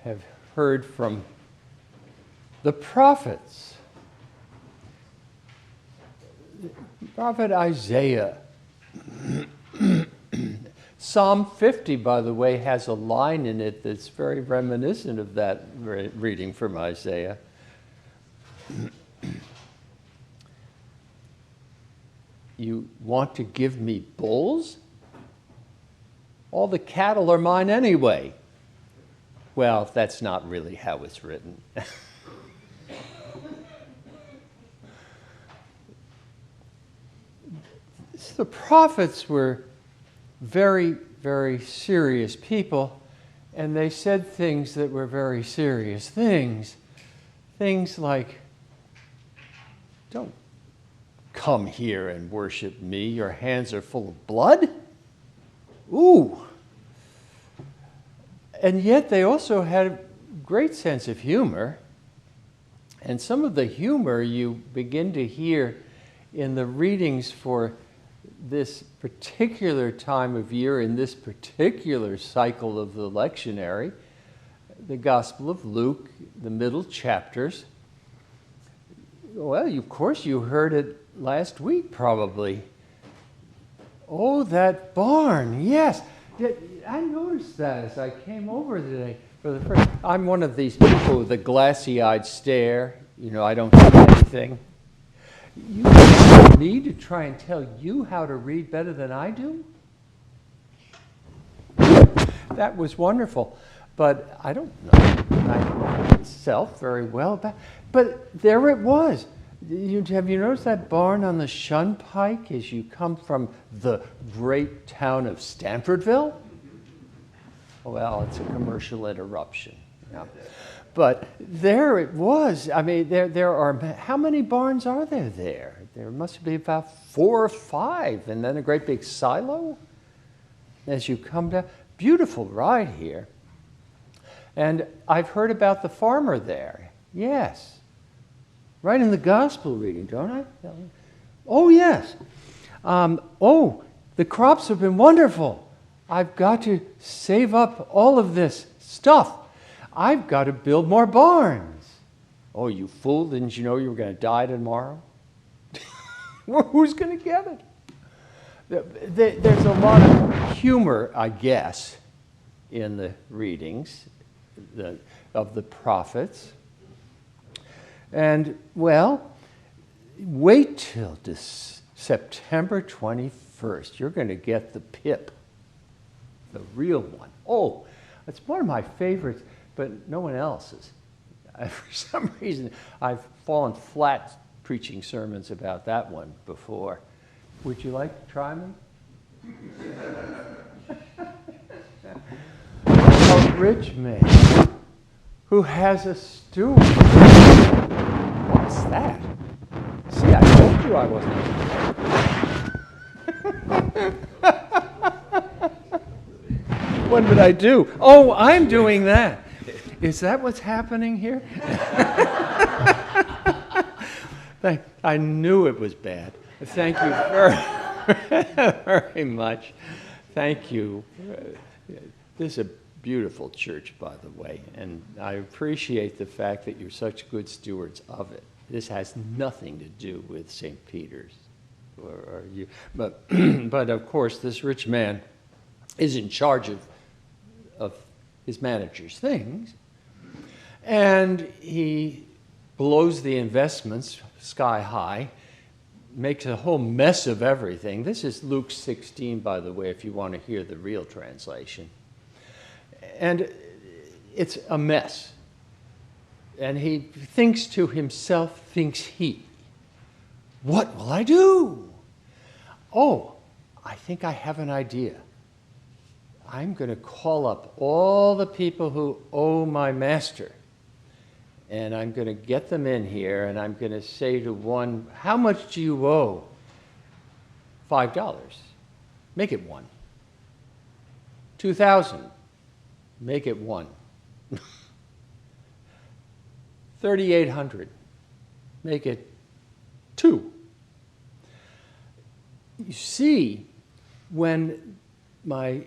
have heard from the prophets. Prophet Isaiah. Psalm 50, by the way, has a line in it that's very reminiscent of that reading from Isaiah. You want to give me bulls? All the cattle are mine anyway. Well, that's not really how it's written. The prophets were very, very serious people, and they said things that were very serious things. Things like, don't come here and worship me. Your hands are full of blood. Ooh. And yet they also had a great sense of humor. And some of the humor you begin to hear in the readings for this particular time of year, in this particular cycle of the lectionary, the Gospel of Luke, the middle chapters. Well, of course you heard it last week probably. Oh, that barn, yes. I noticed that as I came over today for the first. I'm one of these people with a glassy-eyed stare. You know, I don't see anything. You want me to try and tell you how to read better than I do? That was wonderful. But I don't know itself very well. But there it was. Have you noticed that barn on the Shunpike as you come from the great town of Stanfordville? Well, it's a commercial interruption. Yeah. But there it was. I mean, there are, how many barns are there? There must be about 4 or 5, and then a great big silo as you come down. Beautiful ride here. And I've heard about the farmer there. Yes. Right in the gospel reading, don't I? Oh, yes. The crops have been wonderful. I've got to save up all of this stuff. I've got to build more barns. Oh, you fool, didn't you know you were going to die tomorrow? Who's going to get it? There's a lot of humor, I guess, in the readings of the prophets. And, well, wait till September 21st. You're going to get the pip, the real one. Oh, it's one of my favorites, but no one else's. For some reason, I've fallen flat preaching sermons about that one before. Would you like to try me? A rich man who has a steward. What's that? See, I told you I wasn't. What did I do? Oh, I'm doing that. Is that what's happening here? I knew it was bad. Thank you very much. Thank you. This is a beautiful church, by the way, and I appreciate the fact that you're such good stewards of it. This has nothing to do with St. Peter's, or you, but of course, this rich man is in charge of his manager's things, and he blows the investments sky high, makes a whole mess of everything. This is Luke 16, by the way, if you want to hear the real translation. And it's a mess. And he thinks to himself, what will I do? Oh, I think I have an idea. I'm going to call up all the people who owe my master. And I'm going to get them in here, and I'm going to say to one, how much do you owe? $5. Make it 1. 2,000. Make it 1. 3,800. Make it 2. You see, when my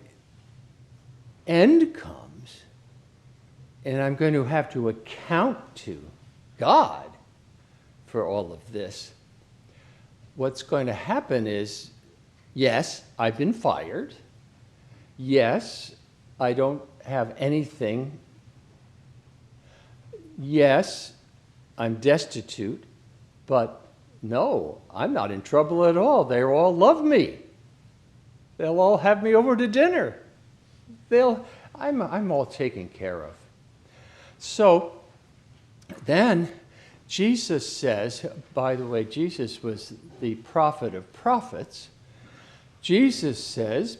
end comes, and I'm going to have to account to God for all of this, what's going to happen is, yes, I've been fired. Yes, I don't have anything. Yes, I'm destitute, but no, I'm not in trouble at all. They all love me. They'll all have me over to dinner. I'm all taken care of. So then Jesus says, by the way, Jesus was the prophet of prophets. Jesus says,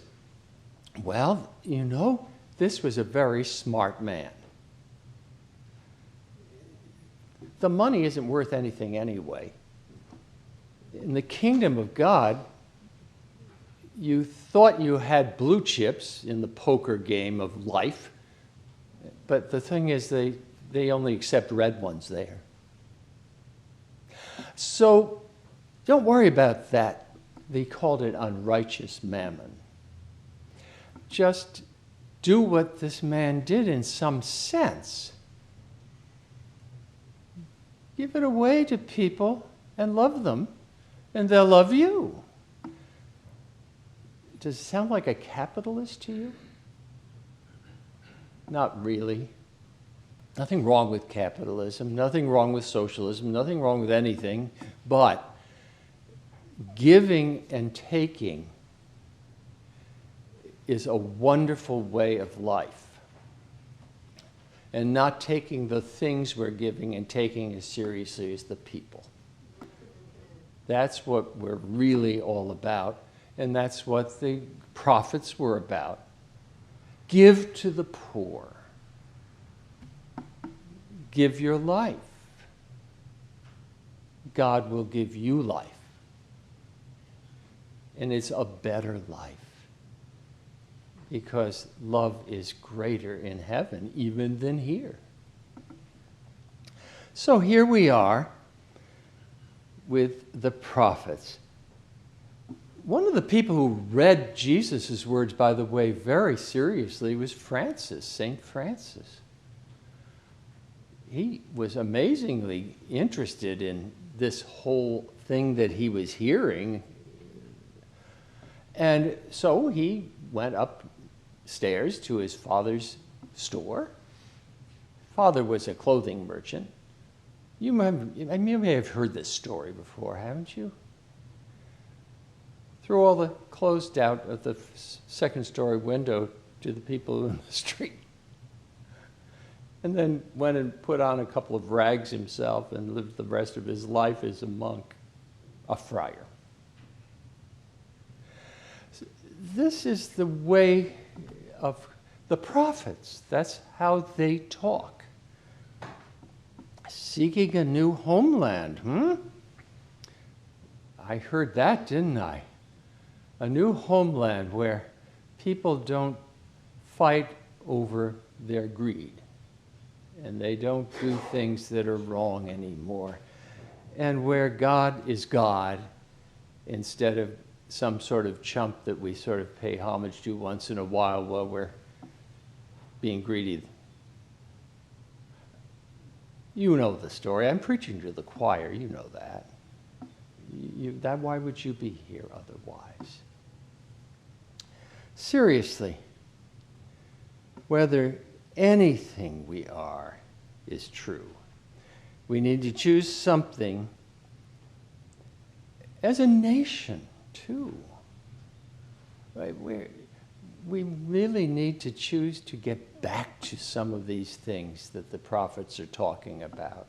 well, you know, this was a very smart man. The money isn't worth anything anyway. In the kingdom of God, you thought you had blue chips in the poker game of life, but the thing is they only accept red ones there. So don't worry about that. They called it unrighteous mammon. Just do what this man did in some sense. Give it away to people and love them, and they'll love you. Does it sound like a capitalist to you? Not really. Nothing wrong with capitalism, nothing wrong with socialism, nothing wrong with anything, but giving and taking is a wonderful way of life. And not taking the things we're giving and taking as seriously as the people. That's what we're really all about, and that's what the prophets were about. Give to the poor. Give your life. God will give you life. And it's a better life. Because love is greater in heaven even than here. So here we are with the prophets. One of the people who read Jesus' words, by the way, very seriously was Francis, St. Francis. He was amazingly interested in this whole thing that he was hearing. And so he went upstairs to his father's store. Father was a clothing merchant. You may have heard this story before, haven't you? Threw all the clothes out of the second story window to the people in the street. And then went and put on a couple of rags himself and lived the rest of his life as a monk, a friar. This is the way of the prophets. That's how they talk. Seeking a new homeland, I heard that, didn't I? A new homeland where people don't fight over their greed and they don't do things that are wrong anymore, and where God is God instead of some sort of chump that we sort of pay homage to once in a while we're being greedy. You know the story. I'm preaching to the choir. You know that. Why would you be here otherwise? Seriously, whether anything we are is true, we need to choose something as a nation, too. Right? We really need to choose to get back to some of these things that the prophets are talking about,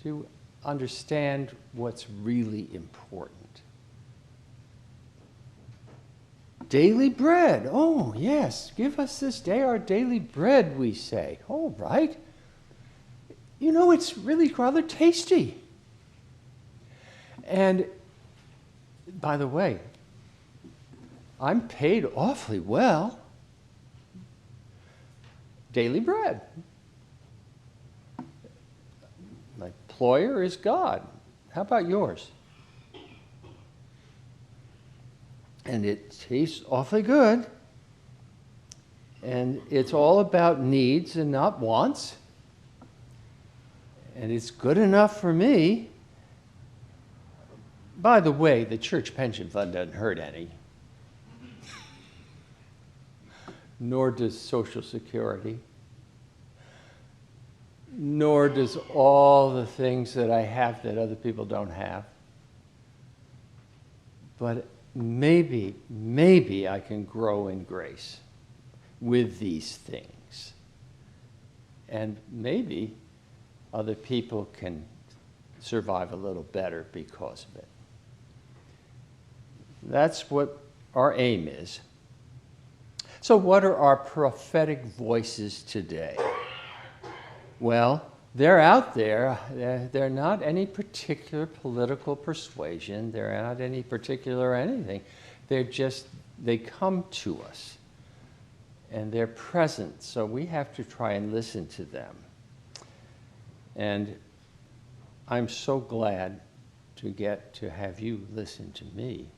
to understand what's really important. Daily bread. Oh, yes, give us this day our daily bread, we say. Oh, right. You know, it's really rather tasty. And by the way, I'm paid awfully well. Daily bread. My employer is God. How about yours? And it tastes awfully good. And it's all about needs and not wants. And it's good enough for me. By the way, the church pension fund doesn't hurt any. Nor does Social Security. Nor does all the things that I have that other people don't have. But maybe I can grow in grace with these things. And maybe other people can survive a little better because of it. That's what our aim is. So what are our prophetic voices today? Well, they're out there. They're not any particular political persuasion. They're not any particular anything. They come to us. And they're present, so we have to try and listen to them. And I'm so glad to get to have you listen to me.